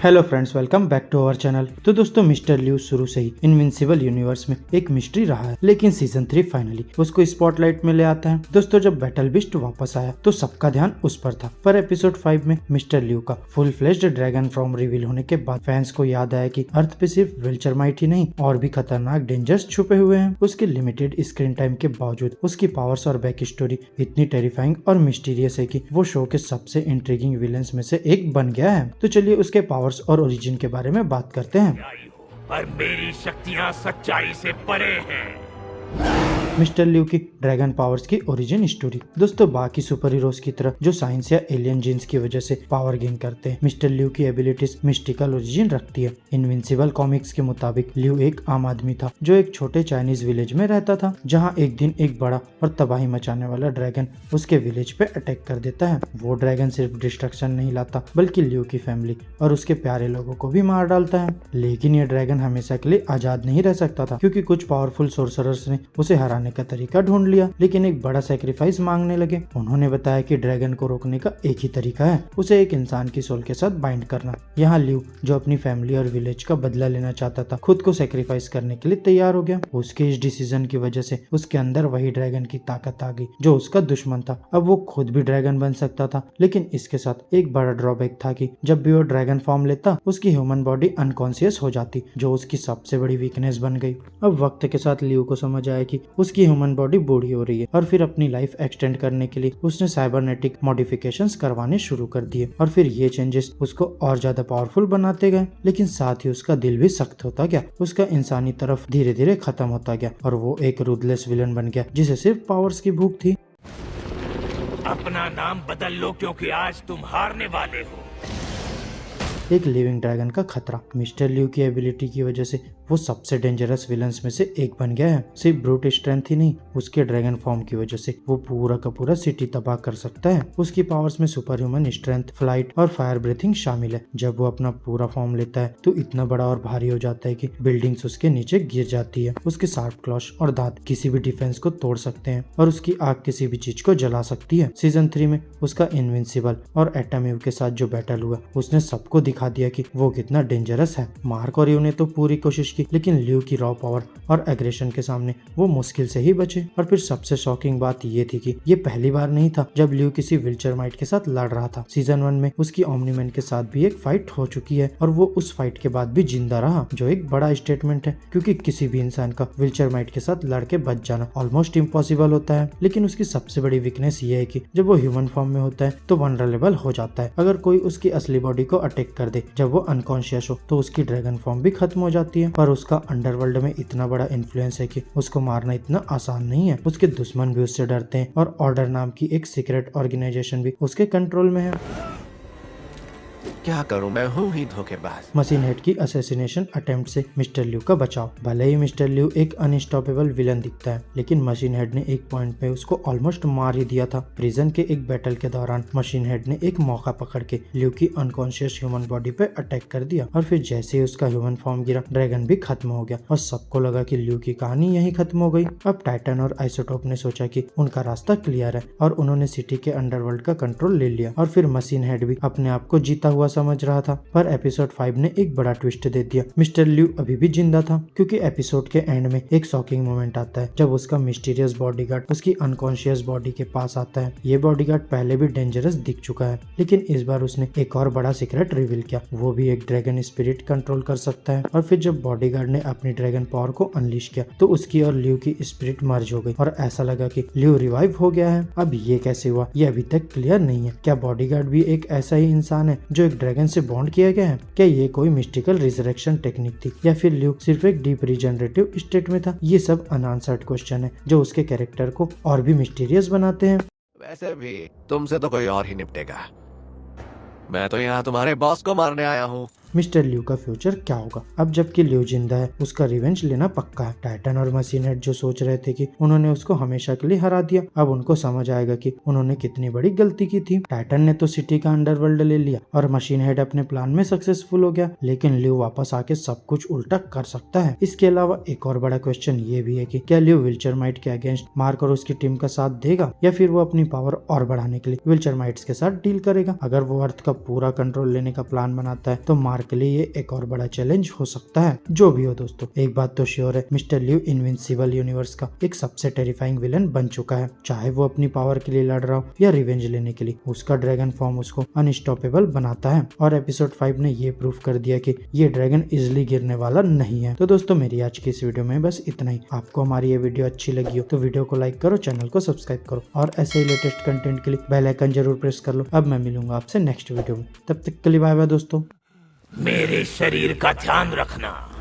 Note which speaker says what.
Speaker 1: Hello friends, welcome back to our channel. तो दोस्तों, mister ल्यू शुरू से ही इनविंसिबल यूनिवर्स में एक मिस्ट्री रहा है, लेकिन सीजन 3 फाइनली उसको स्पॉटलाइट में ले आता है। दोस्तों, जब बैटल बिस्ट वापस आया तो सबका ध्यान उस पर था, पर एपिसोड 5 में मिस्टर ल्यू का full fleshed dragon form reveal होने के बाद फैंस को याद आया कि अर्थ पे सिर्फ विल्चरमाइट ही नहीं और भी खतरनाक डेंजर्स छुपे हुए हैं। उसके लिमिटेड स्क्रीन टाइम के बावजूद उसकी पावर्स और बैक स्टोरी इतनी टेरिफाइंग और मिस्टीरियस है कि वो शो के सबसे इंट्रिगिंग विलेंस में से एक बन गया है। तो चलिए उसके पावर्स और ओरिजिन के बारे में बात करते हैं।
Speaker 2: पर मेरी शक्तियाँ सच्चाई से परे हैं।
Speaker 1: मिस्टर ल्यू की ड्रैगन पावर्स की ओरिजिन स्टोरी। दोस्तों, बाकी सुपर हीरोज की तरह जो साइंस या एलियन जीन्स की वजह से पावर गेन करते हैं, मिस्टर ल्यू की एबिलिटीज मिस्टिकल ओरिजिन रखती है। इनविंसिबल कॉमिक्स के मुताबिक ल्यू एक आम आदमी था जो एक छोटे चाइनीज विलेज में रहता था, जहां एक दिन एक बड़ा और तबाही मचाने वाला ड्रैगन उसके विलेज पे अटैक कर देता है। वो ड्रैगन सिर्फ डिस्ट्रक्शन नहीं लाता, बल्कि ल्यू की फैमिली और उसके प्यारे लोगों को भी मार डालता है। लेकिन ये ड्रैगन हमेशा के लिए आजाद नहीं रह सकता था, क्योंकि कुछ पावरफुल सोर्सरर्स ने उसे हराने का तरीका ढूंढ लिया, लेकिन एक बड़ा सैक्रिफाइस मांगने लगे। उन्होंने बताया कि ड्रैगन को रोकने का एक ही तरीका है, उसे एक इंसान की सोल के साथ बाइंड करना। यहाँ ल्यू, जो अपनी फैमिली और विलेज का बदला लेना चाहता था, खुद को सैक्रिफाइस करने के लिए तैयार हो गया। उसके इस डिसीजन की वजह से उसके अंदर वही ड्रैगन की ताकत आ गई जो उसका दुश्मन था। अब वो खुद भी ड्रैगन बन सकता था, लेकिन इसके साथ एक बड़ा ड्रॉबैक था कि जब भी वो ड्रैगन फॉर्म लेता, उसकी ह्यूमन बॉडी अनकॉन्शियस हो जाती, जो उसकी सबसे बड़ी वीकनेस बन गई। अब वक्त के साथ ल्यू को समझ आया कि उसकी ह्यूमन बॉडी बूढ़ी हो रही है, और फिर अपनी लाइफ एक्सटेंड करने के लिए उसने साइबरनेटिक मॉडिफिकेशंस करवाने शुरू कर दिए। और फिर ये चेंजेस उसको और ज्यादा पावरफुल बनाते गए, लेकिन साथ ही उसका दिल भी सख्त होता गया। उसका इंसानी तरफ धीरे धीरे खत्म होता गया और वो एक रूथलेस विलन बन गया जिसे सिर्फ पावर्स की भूख थी।
Speaker 2: अपना नाम बदल लो, क्योंकि आज तुम हारने वाले हो।
Speaker 1: एक लिविंग ड्रैगन का खतरा। मिस्टर ल्यू की एबिलिटी की वजह से वो सबसे डेंजरस विलन्स में से एक बन गया है। सिर्फ ब्रूट स्ट्रेंथ ही नहीं, उसके ड्रैगन फॉर्म की वजह से वो पूरा का पूरा सिटी तबाह कर सकता है। उसकी पावर्स में सुपर ह्यूमन स्ट्रेंथ, फ्लाइट और फायर ब्रीथिंग शामिल है। जब वो अपना पूरा फॉर्म लेता है तो इतना बड़ा और भारी हो जाता है कि बिल्डिंग्स उसके नीचे गिर जाती है। उसके शार्प क्लॉश और दांत किसी भी डिफेंस को तोड़ सकते हैं, और उसकी आग किसी भी चीज को जला सकती है। सीजन 3 में उसका इनविंसिबल और एटम ईव के साथ जो बैटल हुआ, उसने सबको दिखा दिया कि वो कितना डेंजरस है। मार्क और ईव ने तो पूरी कोशिश की, लेकिन ल्यू की रॉ पावर और एग्रेशन के सामने वो मुश्किल से ही बचे। और फिर सबसे शॉकिंग बात ये थी कि ये पहली बार नहीं था जब ल्यू किसी विल्चरमाइट के साथ लड़ रहा था। सीजन 1 में उसकी ओमनीमैन के साथ भी एक फाइट हो चुकी है, और वो उस फाइट के बाद भी जिंदा रहा, जो एक बड़ा स्टेटमेंट है, क्योंकि किसी भी इंसान का विल्चरमाइट के साथ लड़के बच जाना ऑलमोस्ट इम्पॉसिबल होता है। लेकिन उसकी सबसे बड़ी वीकनेस ये है कि जब वो ह्यूमन फॉर्म में होता है तो वनरेबल हो जाता है। अगर कोई उसकी असली बॉडी को अटैक कर दे जब वो अनकॉन्शियस हो, तो उसकी ड्रैगन फॉर्म भी खत्म हो जाती है। पर उसका अंडरवर्ल्ड में इतना बड़ा इन्फ्लुएंस है कि उसको मारना इतना आसान नहीं है। उसके दुश्मन भी उससे डरते हैं, और ऑर्डर नाम की एक सीक्रेट ऑर्गेनाइजेशन भी उसके कंट्रोल में है।
Speaker 3: क्या करूं, मैं हूं ही धोखेबाज।
Speaker 1: मशीन हेड की असैसिनेशन अटेम्प्ट से मिस्टर ल्यू का बचाव। भले ही मिस्टर ल्यू एक अनस्टॉपेबल विलन दिखता है, लेकिन मशीन हेड ने एक पॉइंट पे उसको ऑलमोस्ट मार ही दिया था। प्रिजन के एक बैटल के दौरान मशीन हेड ने एक मौका पकड़ के ल्यू की अनकॉन्शियस ह्यूमन बॉडी पे अटैक कर दिया, और फिर जैसे ही उसका ह्यूमन फॉर्म गिरा, ड्रैगन भी खत्म हो गया, और सबको लगा कि ल्यू की कहानी यही खत्म हो गई। अब टाइटन और आइसोटोप ने सोचा कि उनका रास्ता क्लियर है, और उन्होंने सिटी के अंडरवर्ल्ड का कंट्रोल ले लिया। और फिर मशीन हेड भी अपने आप को जीता हुआ समझ रहा था, पर एपिसोड 5 ने एक बड़ा ट्विस्ट दे दिया। मिस्टर ल्यू अभी भी जिंदा था, क्योंकि एपिसोड के एंड में एक शॉकिंग मोमेंट आता है जब उसका मिस्टीरियस बॉडीगार्ड उसकी अनकॉन्शियस बॉडी के पास आता है। ये बॉडीगार्ड पहले भी डेंजरस दिख चुका है, लेकिन इस बार उसने एक और बड़ा सीक्रेट रिवील किया। वो भी एक ड्रैगन स्पिरिट कंट्रोल कर सकता है। और फिर जब बॉडीगार्ड ने अपनी ड्रैगन पावर को अनलीश किया, तो उसकी और ल्यू की स्पिरिट मर्ज हो गई, और ऐसा लगा कि ल्यू रिवाइव हो गया है। अब ये कैसे हुआ, ये अभी तक क्लियर नहीं है। क्या बॉडीगार्ड भी एक ऐसा ही इंसान है जो एक ड्रैगन से बॉन्ड किया गया है? क्या ये कोई मिस्टिकल रिजरेक्शन टेक्निक थी, या फिर ल्यू सिर्फ एक डीप रीजनरेटिव स्टेट में था? ये सब अनआंसर्ड क्वेश्चन है जो उसके कैरेक्टर को और भी मिस्टीरियस बनाते हैं।
Speaker 3: वैसे भी तुमसे तो कोई और ही निपटेगा। मैं तो यहाँ तुम्हारे बॉस को मारने आया हूँ।
Speaker 1: मिस्टर ल्यू का फ्यूचर क्या होगा? अब जबकि ल्यू जिंदा है, उसका रिवेंज लेना पक्का है। टाइटन और मशीन हेड जो सोच रहे थे कि उन्होंने उसको हमेशा के लिए हरा दिया, अब उनको समझ आएगा कि उन्होंने कितनी बड़ी गलती की थी। टाइटन ने तो सिटी का अंडरवर्ल्ड ले लिया, और मशीन हेड अपने प्लान में सक्सेसफुल हो गया, लेकिन ल्यू वापस आके सब कुछ उल्टा कर सकता है। इसके अलावा एक और बड़ा क्वेश्चन ये भी है कि क्या ल्यू विल्चरमाइट के अगेंस्ट मार्क और उसकी टीम का साथ देगा, या फिर वो अपनी पावर और बढ़ाने के लिए विल्चरमाइट्स के साथ डील करेगा? अगर वो अर्थ का पूरा कंट्रोल लेने का प्लान बनाता है, तो मार्क के लिए ये एक और बड़ा चैलेंज हो सकता है। जो भी हो दोस्तों, एक बात तो श्योर है, मिस्टर लियू इनविंसिबल यूनिवर्स का एक सबसे टेरिफाइंग विलन बन चुका है। चाहे वो अपनी पावर के लिए लड़ रहा हो या रिवेंज लेने के लिए, उसका ड्रैगन फॉर्म उसको अनस्टॉपेबल बनाता है। और एपिसोड 5 ने ये प्रूफ कर दिया कि ये ड्रैगन इजिली गिरने वाला नहीं है। तो दोस्तों, मेरी आज की इस वीडियो में बस इतना ही। आपको हमारी ये वीडियो अच्छी लगी हो तो वीडियो को लाइक करो, चैनल को सब्सक्राइब करो और ऐसे ही लेटेस्ट कंटेंट के लिए बेल आइकन जरूर प्रेस कर लो। अब मैं मिलूंगा आपसे नेक्स्ट वीडियो में, तब तक के लिए बाय बाय दोस्तों।
Speaker 2: मेरे शरीर का ध्यान रखना।